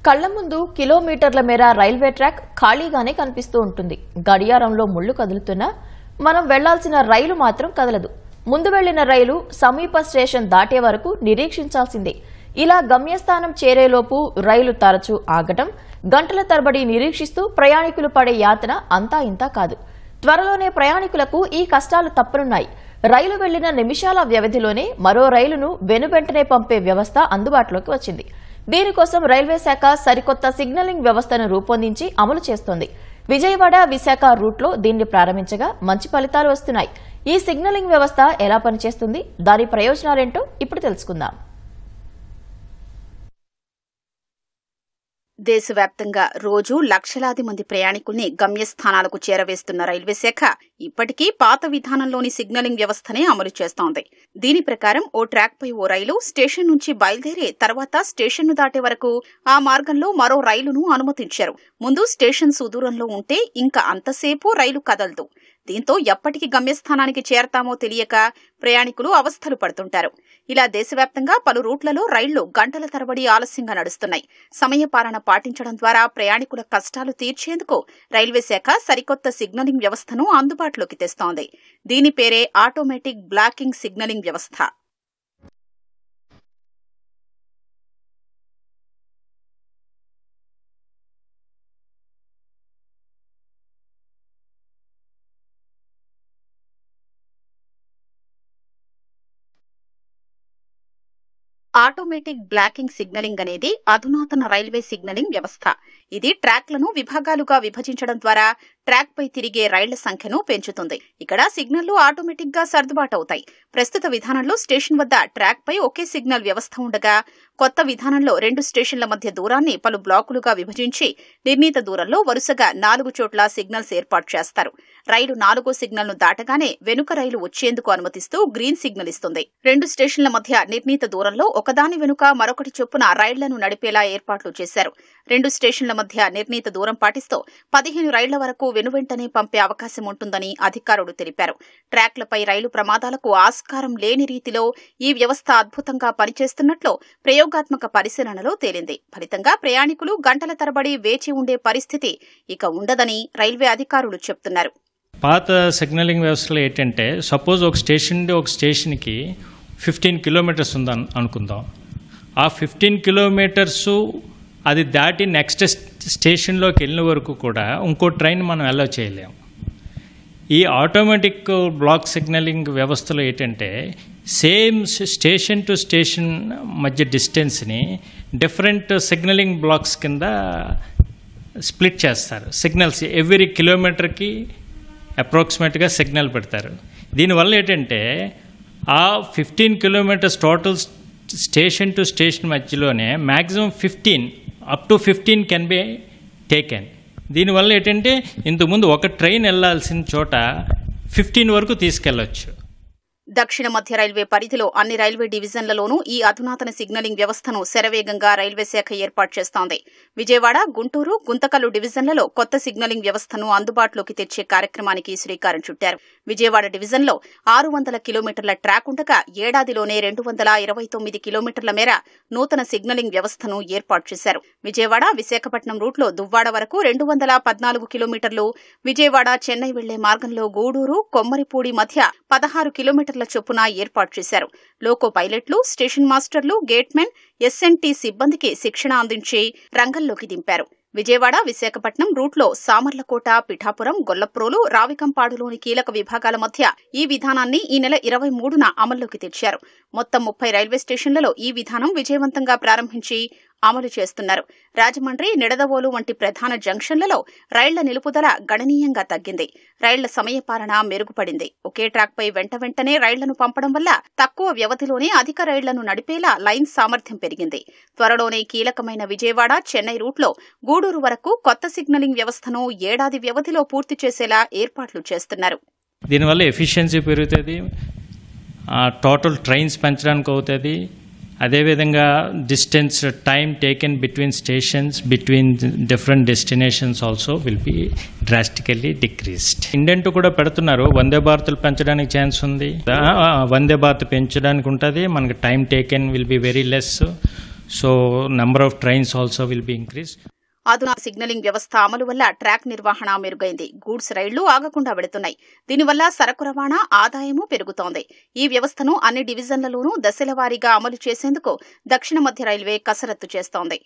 కళ్ల ముందు కిలోమీటర్ల మేర రైల్వే ట్రాక్ ఖాళీగానే కనిపిస్తూ ఉంటుంది. గడియారంలో ముళ్ళు కదులుతున్నా మనం వెళ్లాల్సిన రైలు మాత్రం కదలదు. ముందు వెళ్లిన రైలు సమీప స్టేషన్ దాటే వరకు నిరీక్షించాల్సిందే. ఇలా గమ్యస్థానం చేరేలోపు రైలు తరచూ ఆగటం, గంటల తరబడి నిరీక్షిస్తూ ప్రయాణికులు పడే యాతన అంతా ఇంతా కాదు. త్వరలోనే ప్రయాణికులకు ఈ కష్టాలు తప్పనున్నాయి. రైలు వెళ్లిన నిమిషాల వ్యవధిలోనే మరో రైలును వెనువెంటనే పంపే వ్యవస్థ అందుబాటులోకి వచ్చింది. దీనికోసం రైల్వే శాఖ సరికొత్త సిగ్నలింగ్ వ్యవస్థను రూపొందించి అమలు చేస్తోంది. విజయవాడ విశాఖ రూట్లో దీన్ని ప్రారంభించగా మంచి ఫలితాలు వస్తున్నాయి. ఈ సిగ్నలింగ్ వ్యవస్థ ఎలా పనిచేస్తుంది, దాని ప్రయోజనాలేంటో ఇప్పుడు తెలుసుకుందాం. దేశవ్యాప్తంగా రోజు లక్షలాది మంది ప్రయాణికుల్ని గమ్యస్థానాలకు చేరవేస్తున్న రైల్వే శాఖ ఇప్పటికీ పాత విధానంలోని సిగ్నలింగ్ వ్యవస్థనే అమలు చేస్తోంది. దీని ప్రకారం ఓ ట్రాక్పై ఓ రైలు స్టేషన్ నుంచి బయలుదేరి తర్వాత స్టేషన్ను దాటే వరకు ఆ మార్గంలో మరో రైలును అనుమతించారు. ముందు స్టేషన్ సుదూరంలో ఉంటే ఇంకా అంతసేపు రైలు కదలదు. దీంతో ఎప్పటికి గమ్యస్థానానికి చేరతామో తెలియక ప్రయాణికులు అవస్థలు పడుతుంటారు. ఇలా దేశవ్యాప్తంగా పలు రూట్లలో రైళ్లు గంటల తరబడి ఆలస్యంగా నడుస్తున్నాయి. సమయపాలన పాటించడం ద్వారా ప్రయాణికుల కష్టాలు తీర్చేందుకు రైల్వే శాఖ సరికొత్త సిగ్నలింగ్ వ్యవస్థను అందుబాటులోకి తెస్తోంది. దీని పేరే ఆటోమేటిక్ బ్లాకింగ్ సిగ్నలింగ్ వ్యవస్థ. ఆటోమేటిక్ బ్లాకింగ్ సిగ్నలింగ్ అనేది అధునాతన రైల్వే సిగ్నలింగ్ వ్యవస్థ. ఇది ట్రాక్లను విభాగాలుగా విభజించడం ద్వారా ట్రాక్ పై తిరిగే రైళ్ల సంఖ్యను పెంచుతుంది. ఇక్కడ సిగ్నల్లు ఆటోమేటిక్ గా సర్దుబాటు అవుతాయి. ప్రస్తుత విధానంలో స్టేషన్ వద్ద ట్రాక్ పై ఒకే సిగ్నల్ వ్యవస్థ ఉండగా, కొత్త విధానంలో 2 స్టేషన్ల మధ్య దూరాన్ని పలు బ్లాకులుగా విభజించి నిర్ణీత దూరంలో వరుసగా 4 చోట్ల సిగ్నల్స్ ఏర్పాటు చేస్తారు. రైలు 4వ సిగ్నల్ ను దాటగానే వెనుక రైలు వచ్చేందుకు అనుమతిస్తూ గ్రీన్ సిగ్నల్ ఇస్తుంది. 2 స్టేషన్ల మధ్య నిర్ణీత దూరంలో ఒకదాని వెనుక మరొకటి చొప్పున రైళ్లను నడిపేలా ఏర్పాట్లు చేశారు. 2 స్టేషన్ల మధ్య నిర్ణీత దూరం పాటిస్తూ 15 రైళ్ల వరకు వెనువెంటనే పంపే అవకాశం ఉంటుందని అధికారులు తెలిపారు. ట్రాక్లపై రైలు ప్రమాదాలకు ఆస్కారం లేని రీతిలో ఈ వ్యవస్థ అద్భుతంగా పనిచేస్తున్నట్లు ప్రయోగాత్మక పరిశీలనలో తేలింది. ఫలితంగా ప్రయాణికులు గంటల తరబడి వేచి ఉండే పరిస్థితి ఇక ఉండదని రైల్వే అధికారులు చెప్తున్నారు. పాత సిగ్నలింగ్ వ్యవస్థలో ఏంటంటే, సపోజ్ ఒక స్టేషన్ నుండి ఒక స్టేషన్కి 15 కిలోమీటర్స్ ఉందని అనుకుందాం. ఆ 15 కిలోమీటర్స్ అది దాటి నెక్స్ట్ స్టేషన్లోకి వెళ్ళిన వరకు కూడా ఇంకో ట్రైన్ మనం అలౌ చేయలేము. ఈ ఆటోమేటిక్ బ్లాక్ సిగ్నలింగ్ వ్యవస్థలో ఏంటంటే, సేమ్ స్టేషన్ టు స్టేషన్ మధ్య డిస్టెన్స్ని డిఫరెంట్ సిగ్నలింగ్ బ్లాక్స్ కింద స్ప్లిట్ చేస్తారు. సిగ్నల్స్ ఎవ్రీ కిలోమీటర్కి అప్రాక్సిమేట్గా సిగ్నల్ పెడతారు. దీనివల్ల ఏంటంటే, ఆ 15 kilometres total station to station మధ్యలోనే maximum 15 up to 15 can be taken. దీనివల్ల ఏంటంటే, ఇంతకుముందు ఒక ట్రైన్ వెళ్లాల్సిన చోట 15 వరకు తీసుకెళ్లొచ్చు. దక్షిణ మధ్య రైల్వే పరిధిలో అన్ని రైల్వే డివిజన్లలోనూ ఈ అధునాతన సిగ్నలింగ్ వ్యవస్థను శరవేగంగా రైల్వే శాఖ ఏర్పాటు చేస్తోంది. విజయవాడ, గుంటూరు, గుంతకల్లు డివిజన్లలో కొత్త సిగ్నలింగ్ వ్యవస్థను అందుబాటులోకి తెచ్చే కార్యక్రమానికి శ్రీకారం చుట్టారు. విజయవాడ డివిజన్లో 600 కిలోమీటర్ల ట్రాక్ ఉండగా ఏడాదిలోనే 229 కిలోమీటర్ల మేర నూతన సిగ్నలింగ్ వ్యవస్థను ఏర్పాటు చేశారు. విజయవాడ విశాఖపట్నం రూట్లో దువ్వాడ వరకు 214 కిలోమీటర్లు, విజయవాడ చెన్నై వెళ్లే మార్గంలో గూడూరు, కొమ్మరిపూడి మధ్య 16 కిలోమీటర్ల చొప్పున ఏర్పాటు చేశారు. లోకో పైలట్లు, స్టేషన్ మాస్టర్లు, గేట్మెన్, ఎస్ఎన్టీ సిబ్బందికి శిక్షణ అందించి రంగంలోకి దింపారు. విజయవాడ విశాఖపట్నం రూట్లో సామర్లకోట, పిఠాపురం, గొల్లప్రోలు, రావికంపాడులోని కీలక విభాగాల మధ్య ఈ విధానాన్ని ఈ నెల 23న అమల్లోకి తెచ్చారు. మొత్తం 30 రైల్వే స్టేషన్లలో ఈ విధానం విజయవంతంగా ప్రారంభించి అమలు చేస్తున్నారు. రాజమండ్రి, నిడదవోలు వంటి ప్రధాన జంక్షన్లలో రైళ్ల నిలుపుదల గణనీయంగా తగ్గింది. రైళ్ల సమయపాలన మెరుగుపడింది. ఒకే ట్రాక్పై వెంటనే రైళ్లను పంపడం వల్ల తక్కువ వ్యవధిలోనే అధిక రైళ్లను నడిపేలా లైన్ సామర్థ్యం పెరిగింది. త్వరలోనే కీలకమైన విజయవాడ, చెన్నై రూట్లో గూడూరు వరకు కొత్త సిగ్నలింగ్ వ్యవస్థను ఏడాది వ్యవధిలో పూర్తి చేసేలా ఏర్పాట్లు చేస్తున్నారు. దీనివల్ల ఎఫిషియన్సీ పెరుగుతుంది, టోటల్ ట్రైన్స్ పెంచడానికి అవుతుంది. అదేవిధంగా distance time taken between stations, between different destinations also will be drastically decreased. Indent కూడా పెడుతున్నారు. వందే భారత్లు పెంచడానికి ఛాన్స్ ఉంది. వందే భారత్ పెంచడానికి ఉంటుంది. మనకి time taken will be very less. So number of trains also will be increased. అధునాతన సిగ్నలింగ్ వ్యవస్థ అమలు వల్ల ట్రాక్ నిర్వహణ మెరుగైంది. గూడ్స్ రైళ్లు ఆగకుండా వెళుతున్నాయి. దీనివల్ల సరకు రవాణా ఆదాయము పెరుగుతోంది. ఈ వ్యవస్థను అన్ని డివిజన్లలోనూ దశల వారీగా అమలు చేసేందుకు దక్షిణ మధ్య రైల్వే కసరత్తు చేస్తోంది.